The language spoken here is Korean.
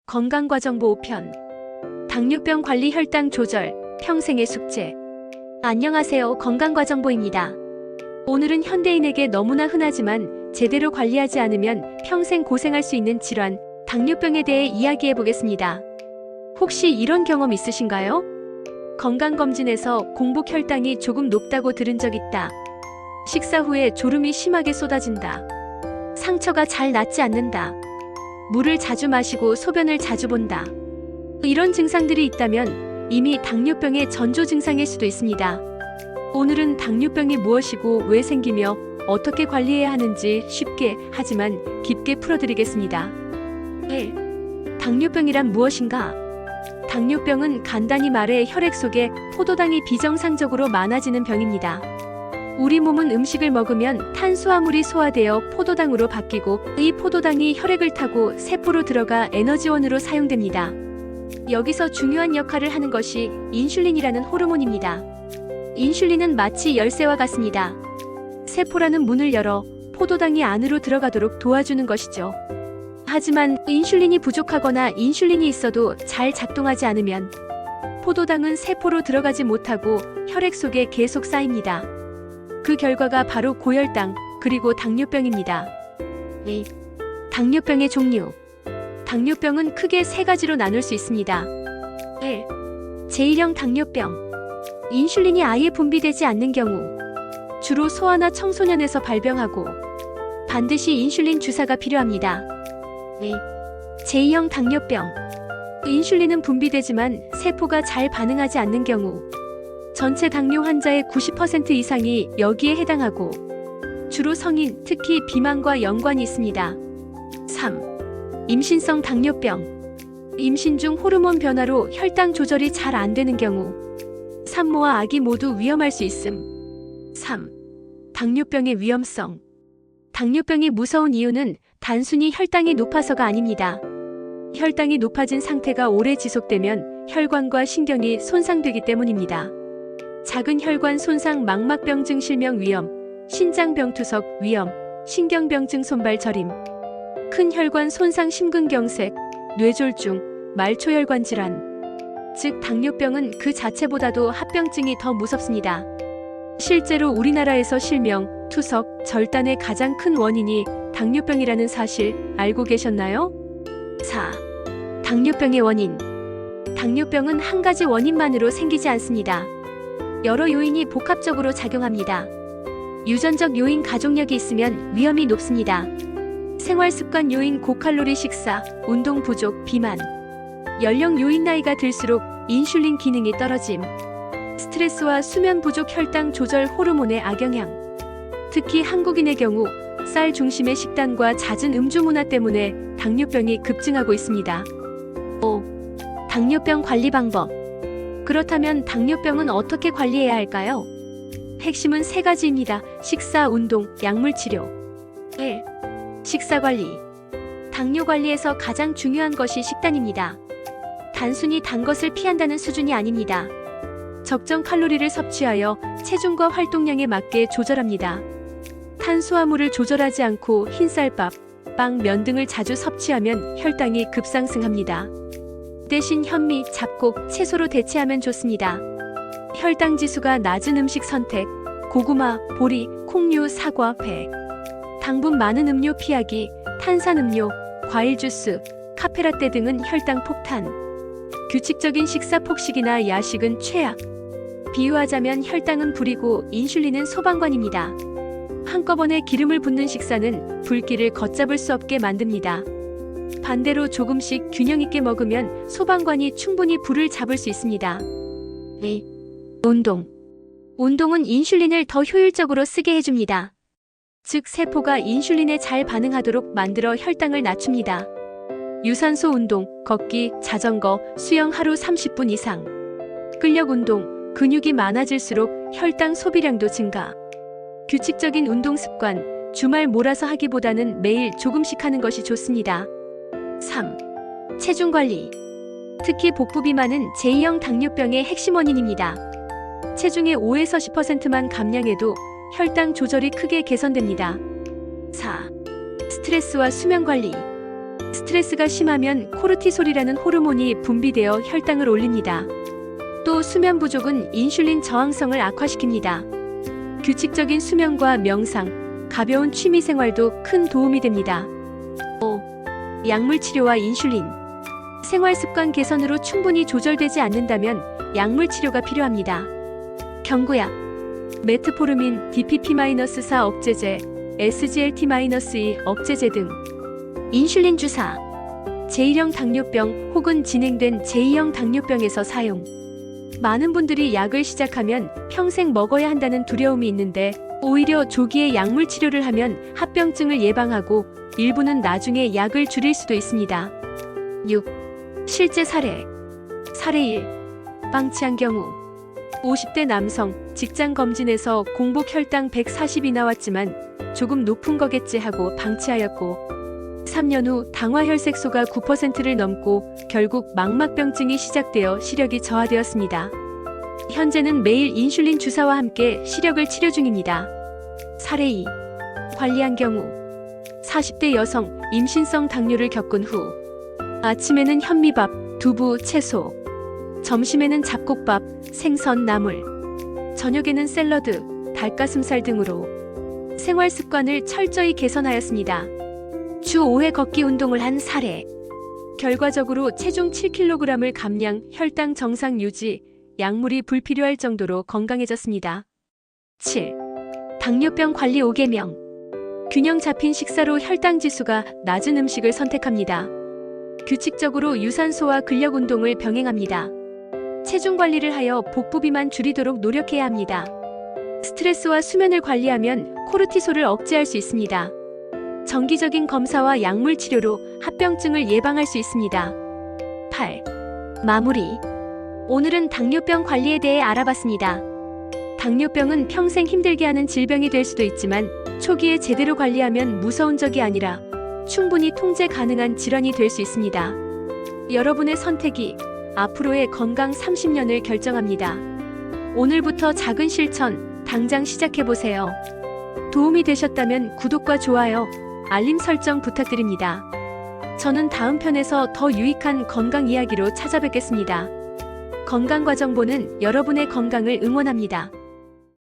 건강과정보 5편. 당뇨병 관리 혈당 조절, 평생의 숙제. 안녕하세요. 건강과정보입니다. 오늘은 현대인에게 너무나 흔하지만 제대로 관리하지 않으면 평생 고생할 수 있는 질환, 당뇨병에 대해 이야기해 보겠습니다. 혹시 이런 경험 있으신가요? 건강검진에서 공복 혈당이 조금 높다고 들은 적 있다. 식사 후에 졸음이 심하게 쏟아진다. 상처가 잘 낫지 않는다. 물을 자주 마시고 소변을 자주 본다. 이런 증상들이 있다면 이미 당뇨병의 전조 증상일 수도 있습니다. 오늘은 당뇨병이 무엇이고 왜 생기며 어떻게 관리해야 하는지 쉽게 하지만 깊게 풀어드리겠습니다. 1. 당뇨병이란 무엇인가? 당뇨병은 간단히 말해 혈액 속에 포도당이 비정상적으로 많아지는 병입니다. 우리 몸은 음식을 먹으면 탄수화물이 소화되어 포도당으로 바뀌고 이 포도당이 혈액을 타고 세포로 들어가 에너지원으로 사용됩니다. 여기서 중요한 역할을 하는 것이 인슐린이라는 호르몬입니다. 인슐린은 마치 열쇠와 같습니다. 세포라는 문을 열어 포도당이 안으로 들어가도록 도와주는 것이죠. 하지만 인슐린이 부족하거나 인슐린이 있어도 잘 작동하지 않으면 포도당은 세포로 들어가지 못하고 혈액 속에 계속 쌓입니다. 그 결과가 바로 고혈당, 그리고 당뇨병입니다. 2. 당뇨병의 종류. 당뇨병은 크게 세 가지로 나눌 수 있습니다. 1. 제1형 당뇨병. 인슐린이 아예 분비되지 않는 경우. 주로 소아나 청소년에서 발병하고 반드시 인슐린 주사가 필요합니다. 2. 제2형 당뇨병. 인슐린은 분비되지만 세포가 잘 반응하지 않는 경우. 전체 당뇨 환자의 90% 이상이 여기에 해당하고 주로 성인, 특히 비만과 연관이 있습니다. 3. 임신성 당뇨병. 임신 중 호르몬 변화로 혈당 조절이 잘 안 되는 경우 산모와 아기 모두 위험할 수 있음. 3. 당뇨병의 위험성. 당뇨병이 무서운 이유는 단순히 혈당이 높아서가 아닙니다. 혈당이 높아진 상태가 오래 지속되면 혈관과 신경이 손상되기 때문입니다. 작은 혈관 손상 망막병증 실명 위험, 신장병 투석 위험, 신경병증 손발 저림, 큰 혈관 손상 심근경색, 뇌졸중, 말초혈관 질환. 즉 당뇨병은 그 자체보다도 합병증이 더 무섭습니다. 실제로 우리나라에서 실명, 투석, 절단의 가장 큰 원인이 당뇨병이라는 사실 알고 계셨나요? 4. 당뇨병의 원인. 당뇨병은 한 가지 원인만으로 생기지 않습니다. 여러 요인이 복합적으로 작용합니다. 유전적 요인 가족력이 있으면 위험이 높습니다. 생활습관 요인 고칼로리 식사, 운동 부족, 비만. 연령 요인 나이가 들수록 인슐린 기능이 떨어짐. 스트레스와 수면 부족 혈당 조절 호르몬의 악영향. 특히 한국인의 경우 쌀 중심의 식단과 잦은 음주 문화 때문에 당뇨병이 급증하고 있습니다. 5. 당뇨병 관리 방법. 그렇다면 당뇨병은 어떻게 관리해야 할까요? 핵심은 세 가지입니다. 식사, 운동, 약물 치료. 1. 식사 관리. 당뇨 관리에서 가장 중요한 것이 식단입니다. 단순히 단 것을 피한다는 수준이 아닙니다. 적정 칼로리를 섭취하여 체중과 활동량에 맞게 조절합니다. 탄수화물을 조절하지 않고 흰쌀밥, 빵, 면 등을 자주 섭취하면 혈당이 급상승합니다. 대신 현미, 잡곡, 채소로 대체하면 좋습니다. 혈당 지수가 낮은 음식 선택, 고구마, 보리, 콩류, 사과, 배. 당분 많은 음료 피하기, 탄산음료, 과일 주스, 카페라떼 등은 혈당 폭탄. 규칙적인 식사 폭식이나 야식은 최악. 비유하자면 혈당은 불이고 인슐린은 소방관입니다. 한꺼번에 기름을 붓는 식사는 불길을 걷잡을 수 없게 만듭니다. 반대로 조금씩 균형 있게 먹으면 소방관이 충분히 불을 잡을 수 있습니다. 2. 운동. 운동은 인슐린을 더 효율적으로 쓰게 해줍니다. 즉 세포가 인슐린에 잘 반응하도록 만들어 혈당을 낮춥니다. 유산소 운동, 걷기, 자전거, 수영 하루 30분 이상. 근력 운동, 근육이 많아질수록 혈당 소비량도 증가. 규칙적인 운동 습관, 주말 몰아서 하기보다는 매일 조금씩 하는 것이 좋습니다. 3. 체중 관리. 특히 복부 비만은 제2형 당뇨병의 핵심 원인입니다. 체중의 5에서 10%만 감량해도 혈당 조절이 크게 개선됩니다. 4. 스트레스와 수면 관리. 스트레스가 심하면 코르티솔이라는 호르몬이 분비되어 혈당을 올립니다. 또 수면 부족은 인슐린 저항성을 악화시킵니다. 규칙적인 수면과 명상, 가벼운 취미 생활도 큰 도움이 됩니다. 5. 약물 치료와 인슐린. 생활 습관 개선으로 충분히 조절되지 않는다면 약물 치료가 필요합니다. 경구약, 메트포르민, DPP-4 억제제, SGLT-2 억제제 등. 인슐린 주사, 제1형 당뇨병 혹은 진행된 제2형 당뇨병에서 사용. 많은 분들이 약을 시작하면 평생 먹어야 한다는 두려움이 있는데 오히려 조기에 약물 치료를 하면 합병증을 예방하고 일부는 나중에 약을 줄일 수도 있습니다. 6. 실제 사례. 사례 1. 방치한 경우. 50대 남성, 직장 검진에서 공복 혈당 140이 나왔지만 조금 높은 거겠지 하고 방치하였고 3년 후 당화혈색소가 9%를 넘고 결국 망막병증이 시작되어 시력이 저하되었습니다. 현재는 매일 인슐린 주사와 함께 시력을 치료 중입니다. 사례 2. 관리한 경우. 40대 여성, 임신성 당뇨를 겪은 후 아침에는 현미밥, 두부, 채소, 점심에는 잡곡밥, 생선, 나물, 저녁에는 샐러드, 닭가슴살 등으로 생활 습관을 철저히 개선하였습니다. 주 5회 걷기 운동을 한 사례. 결과적으로 체중 7kg을 감량, 혈당 정상 유지, 약물이 불필요할 정도로 건강해졌습니다. 7. 당뇨병 관리 5계명. 균형 잡힌 식사로 혈당 지수가 낮은 음식을 선택합니다. 규칙적으로 유산소와 근력 운동을 병행합니다. 체중 관리를 하여 복부 비만 줄이도록 노력해야 합니다. 스트레스와 수면을 관리하면 코르티솔을 억제할 수 있습니다. 정기적인 검사와 약물 치료로 합병증을 예방할 수 있습니다. 8. 마무리. 오늘은 당뇨병 관리에 대해 알아봤습니다. 당뇨병은 평생 힘들게 하는 질병이 될 수도 있지만 초기에 제대로 관리하면 무서운 적이 아니라 충분히 통제 가능한 질환이 될 수 있습니다. 여러분의 선택이 앞으로의 건강 30년을 결정합니다. 오늘부터 작은 실천 당장 시작해보세요. 도움이 되셨다면 구독과 좋아요, 알림 설정 부탁드립니다. 저는 다음 편에서 더 유익한 건강 이야기로 찾아뵙겠습니다. 건강과정보는 여러분의 건강을 응원합니다.